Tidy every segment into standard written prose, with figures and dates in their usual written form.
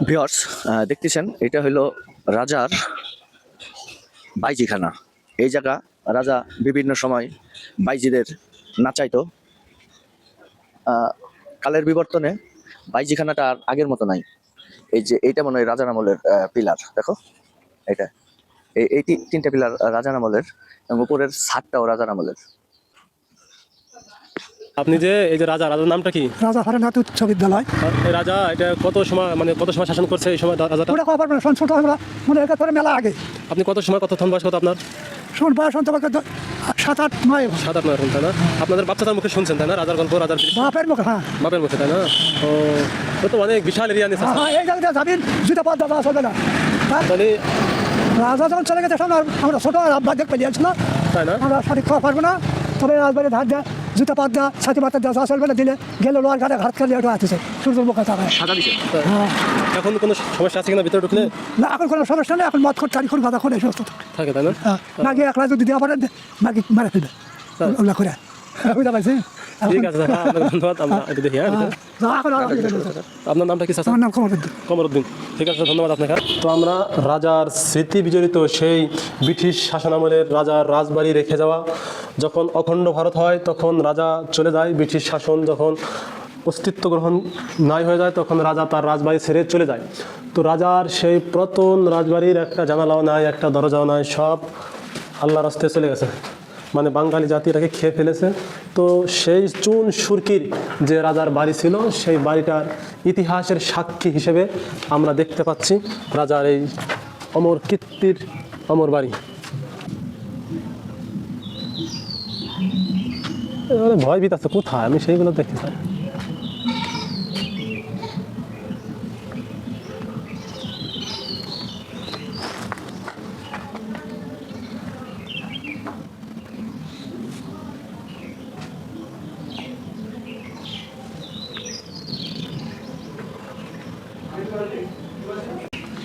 Viewers দেখতেছেন এটা হলো রাজার বাইজিখানা। এই জায়গা রাজা বিভিন্ন সময় বাইজিদের নাচাইতো। কালের বিবর্তনে বাইজিখানাটা আর আগের মতো নাই। এই যে এইটা মনে হয় রাজার আমলের পিলার, দেখো এটা এই তিনটা পিলার রাজার আমলের, এবং উপরের ছাদটাও রাজার আমলের। আপনি যে এই যে রাজার নামটা কি? রাজা হরেনাথ উচ্চ বিদ্যালয়। এই রাজা এটা কত সময় শাসন করছে এই সময় রাজাটা? ওটা কবার ছোট আমরা মনে হয় তোর মেলা আগে। আপনি কত সময় কতক্ষণ বয়স কত আপনার? শোন বয়স অন্তত 7-8-9। 7-8 তাই না? আপনাদের বাচ্চাদের মুখে শুনছেন তাই না রাজার গল্প? রাজার বাপের মুখে, হ্যাঁ বাপের মুখে তাই না? ও তো অনেক বিশাল এরিয়া নিয়েছে। হ্যাঁ এই জায়গাটা যাবেন জুতা পাত দাদা চলবে না। তাহলে রাজা যখন চলে গেছে আমরা ছোটো আব্বা দেখতে পেয়েছিল তাই না? আমরা সঠিক খাওয়া পারবো না। তবে রাজবাড়ি ধার দেয় জুতা পাত দেওয়া ছাতি পাতা দেওয়া যা চলবে না দিলে গেলে লোয়ার ঘাটে ঘাট খেলে ওটা আসছে সূর্যের মুখে চাপায়। হ্যাঁ এখন কোনো সমস্যা আছে কিনা ভিতরে ঢুকলে? না এখন কোনো সমস্যা নেই, এখন মদ খোর চারি খোর গাঁদা খোর এসে থাকে তাই না? মাকে একলা যদি দেওয়া পারেন মাকে মারা ফেলবে ওগুলা করে বুঝতে পারছি। ঠিক আছে ধন্যবাদ। আমরা এটা দেখি। আপনার নামটা কি? আমার নাম কমরুদ্দিন। কমরুদ্দিন, ঠিক আছে ধন্যবাদ আপনাকে। তো আমরা রাজার স্মৃতি বিজড়িত সেই ব্রিটিশ শাসনামলের রাজার রাজবাড়ি রেখে যাওয়া, যখন অখণ্ড ভারত হয় তখন রাজা চলে যায়, ব্রিটিশ শাসন যখন অস্তিত্ব গ্রহণ নাই হয়ে যায় তখন রাজা তার রাজবাড়ি ছেড়ে চলে যায়। তো রাজার সেই পুরাতন রাজবাড়ির একটা জানালাও নাই, একটা দরজাও নাই, সব আল্লাহর রাস্তায় চলে গেছে, মানে বাঙালি জাতিটাকে খেয়ে ফেলেছে। তো সেই চুন সুরকির যে রাজার বাড়ি ছিল সেই বাড়িটার ইতিহাসের সাক্ষী হিসেবে আমরা দেখতে পাচ্ছি রাজার এই অমর কীর্তির অমর বাড়ি। ভয় ভীত আছে কোথায়, আমি সেইগুলো দেখতে চাই।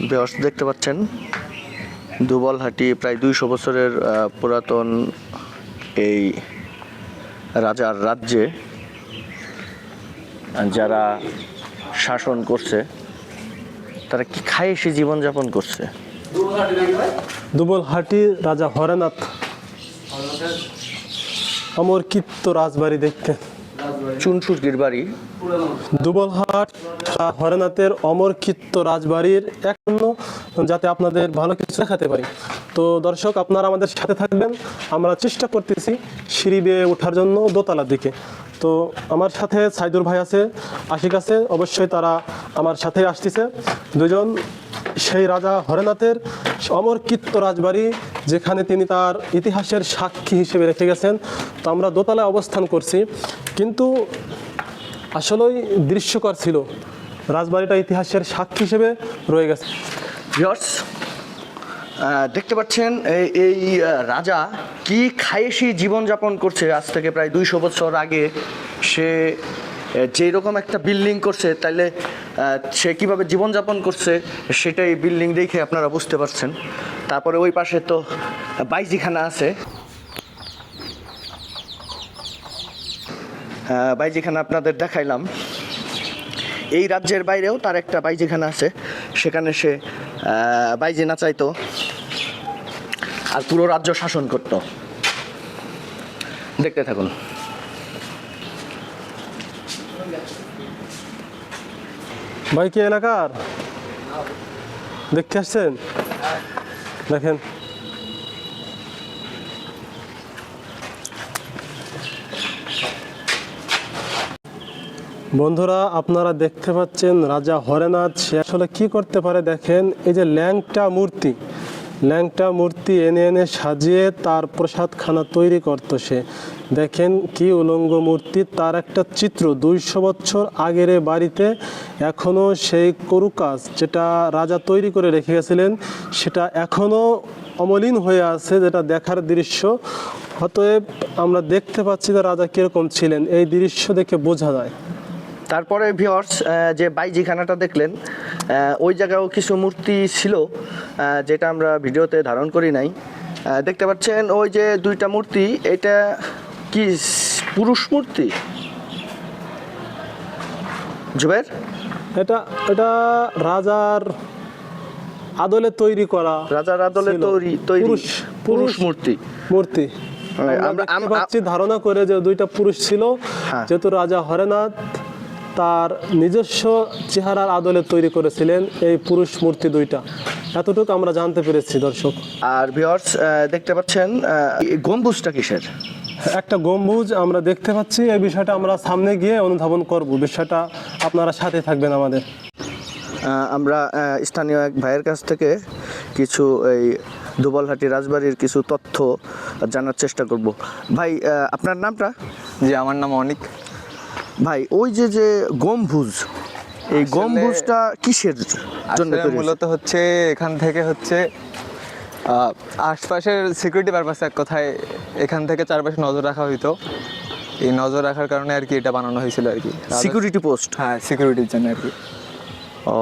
ভিউয়ার্স দেখতে পাচ্ছেন দুবলহাটি প্রায় 200 বছরের পুরাতন এই রাজার রাজ্যে যারা শাসন করছে তারা কি খায় সে জীবনযাপন করছে। দুবলহাটি রাজা হরেনাথ অমর কীর্ত রাজবাড়ি দেখতে, চুনসুরকির বাড়ি। দুবলহাট হরেনাথের অমর কীর্ত রাজবাড়ির এখনো যাতে আপনাদের ভালো কিছু দেখাতে পারি। তো দর্শক আপনারা আমাদের সাথে থাকবেন, আমরা চেষ্টা করতেছি সিঁড়ি বেয়ে ওঠার জন্য দোতলার দিকে। তো আমার সাথে সাইদুর ভাই আছে, আশিক আছে, অবশ্যই তারা আমার সাথে আসতেছে দুজন। সেই রাজা হরেনাথের অমর কীর্ত রাজবাড়ি যেখানে তিনি তার ইতিহাসের সাক্ষী হিসেবে রেখে গেছেন। তো আমরা দোতলায় অবস্থান করছি, কিন্তু আসলেই দৃশ্যকর ছিল, রাজবাড়িটা ইতিহাসের সাক্ষী হিসেবে রয়ে গেছে। ভিউয়ার্স দেখতে পাচ্ছেন এই রাজা কি খায়েশি জীবনযাপন করছে। আজ থেকে প্রায় 200 বছর আগে সে যেই রকম একটা বিল্ডিং করছে, তাইলে সে কীভাবে জীবনযাপন করছে সেটাই বিল্ডিং দেখে আপনারা বুঝতে পারছেন। তারপরে ওই পাশে তো বাইজিখানা আছে, বাইজিখানা আপনাদের দেখাইলাম। এই রাজ্যের বাইরেও তার একটা বাইজিখানা আছে, সেখানে সে বাইজি নাচাইতো আর পুরো রাজ্য শাসন করত। দেখতে থাকুন। ভাই কি এলাকার দেখতে আসছেন? দেখেন বন্ধুরা, আপনারা দেখতে পাচ্ছেন রাজা হরেনাথ সে আসলে কি করতে পারে। দেখেন এই যে ল্যাংটা মূর্তি এনে এনে সাজিয়ে তার প্রসাদখানা তৈরি করতো সে। দেখেন কি উলঙ্গ মূর্তি, তার একটা চিত্র 200 বছর আগের বাড়িতে এখনও সেই করুকাজ যেটা রাজা তৈরি করে রেখে গেছিলেন সেটা এখনও অমলিন হয়ে আছে, যেটা দেখার দৃশ্য। অতএব আমরা দেখতে পাচ্ছি যে রাজা কীরকম ছিলেন, এই দৃশ্য দেখে বোঝা যায়। তারপরে ভিউয়ার্স যে বাইজিখানাটা দেখলেন, ওই জায়গায়ও কিছু মূর্তি ছিল যেটা আমরা ভিডিওতে ধারণ করি নাই। দেখতে পাচ্ছেন ওই যে দুইটা মূর্তি, এটা কি পুরুষ মূর্তি জুবের? এটা এটা রাজার আদলে তৈরি করা, রাজার আদলে ছিল। তৈরি পুরুষ পুরুষ মূর্তি। মূর্তি আমরা দেখতে পাচ্ছি ধারণা করে যে দুইটা পুরুষ ছিল, হ্যাঁ। যেহেতু রাজা হরেনাথ তার নিজস্ব চেহারার আদলে তৈরি করেছিলেন এই পুরুষ মূর্তি দুইটা, এতটুকু আমরা জানতে পেরেছি দর্শক। আর ভিউয়ার্স দেখতে পাচ্ছেন এই গম্বুজটা কিসের? একটা গম্বুজ আমরা দেখতে পাচ্ছি, এই বিষয়টা আমরা সামনে গিয়ে অনুধাবন করব, বিষয়টা আপনারা সাথে থাকবেন আমাদের। আমরা স্থানীয় এক ভাইয়ের কাছ থেকে কিছু এই দুবলহাটি রাজবাড়ির কিছু তথ্য জানার চেষ্টা করব। ভাই আপনার নামটা? জি, আমার নাম অনিক। ভাই ওই যে যে গম্বুজ, এই গম্বুজটা কিসের জন্য আসলে তৈরি হয়েছে? মূলত হচ্ছে এখান থেকে হচ্ছে আশপাশের সিকিউরিটি পারপাসে, এক কথায় এখান থেকে চারপাশে নজর রাখা হইতো। এই নজর রাখার কারণে আর কি এটা বানানো হয়েছিল আর কি। Security post? হ্যাঁ, সিকিউরিটির জন্য আর কি। ও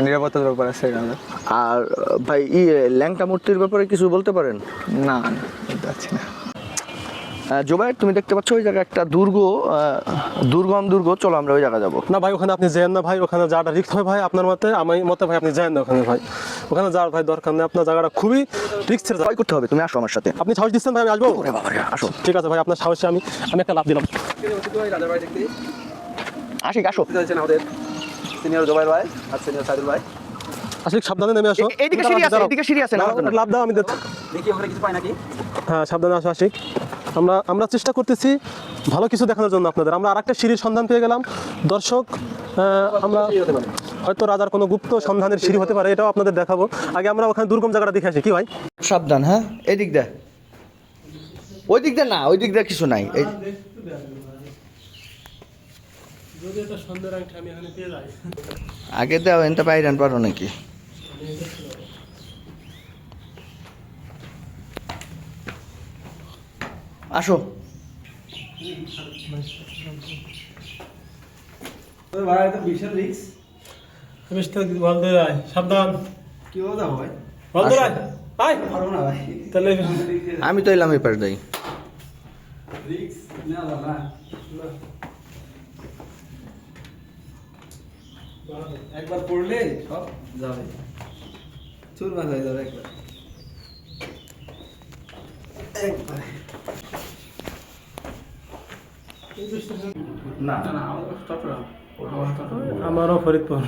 নিরাপত্তার ব্যাপার আছে এখানে। আর ভাই ল্যাংটা মূর্তির ব্যাপারে কিছু বলতে পারেন? না, বলতে পারছি না। জোবাইর, তুমি দেখতে পাচ্ছ ওই জায়গায় একটা দুর্গম দুর্গ, চলো আমরা ওই জায়গা যাবো। না ভাই, ওখানে আপনি যেন না ভাই, ওখানে যাওয়াটা রিস্ক হবে ভাই আপনার মতে, আমার মতে ভাই আপনি যেন না ওখানে ভাই, ওখানে যাওয়ার ভাই দরকার নেই, আপনার জায়গাটা খুবই রিস্কের। ভয় করতে হবে, তুমি আসো আমার সাথে। আপনি সাহস দিচ্ছেন ভাই, আমি আসবো। ওরে বাবা রে, আসো। ঠিক আছে ভাই, আপনার সাহসে আমি একটা লাভ দিলাম। আশিক আসো। সিনিয়র জোবাইর ভাই আর সিনিয়র সাইদুল ভাই। আসলে সাবধানে নেমে আসো। এইদিকে সিঁড়ি আছে, এইদিকে সিঁড়ি আছে, নামার জন্য। লাভ দাও, আমি দেখি ওখানে কিছু পাই নাকি। হ্যাঁ, সাবধানে আসো আশিক। আমরা চেষ্টা করতেছি ভালো কিছু দেখানোর জন্য আপনাদের। আমরা আরেকটা সিঁড়ির সন্ধান পেয়ে গেলাম দর্শক। আমরা হয়তো রাজার কোনো গুপ্ত সন্ধানের সিঁড়ি হতে পারে, এটাও আপনাদের দেখাবো। আগে আমরা ওখানে দুর্গম জায়গাটা দেখে আসি, কি ভাই? সাবধান, হ্যাঁ। এদিক দে, ওই দিক দে না, ওই দিক দে কিছু নাই। এই আগে দাও, এনটা বাইরান পারো নাকি? আসো। ভাই এটা বিশাল রিস্ক। সাবধান। কি বলতে ভাই? পারবো না ভাই। তাহলে আমি তো এলাম এই পাশ দেই। রিস্ক না না। একবার পড়লে সব যাবে। চুরমার হয়ে যাবে একবার। না না না, আমাদের চট্টগ্রাম। আমারও ফরিদপুর।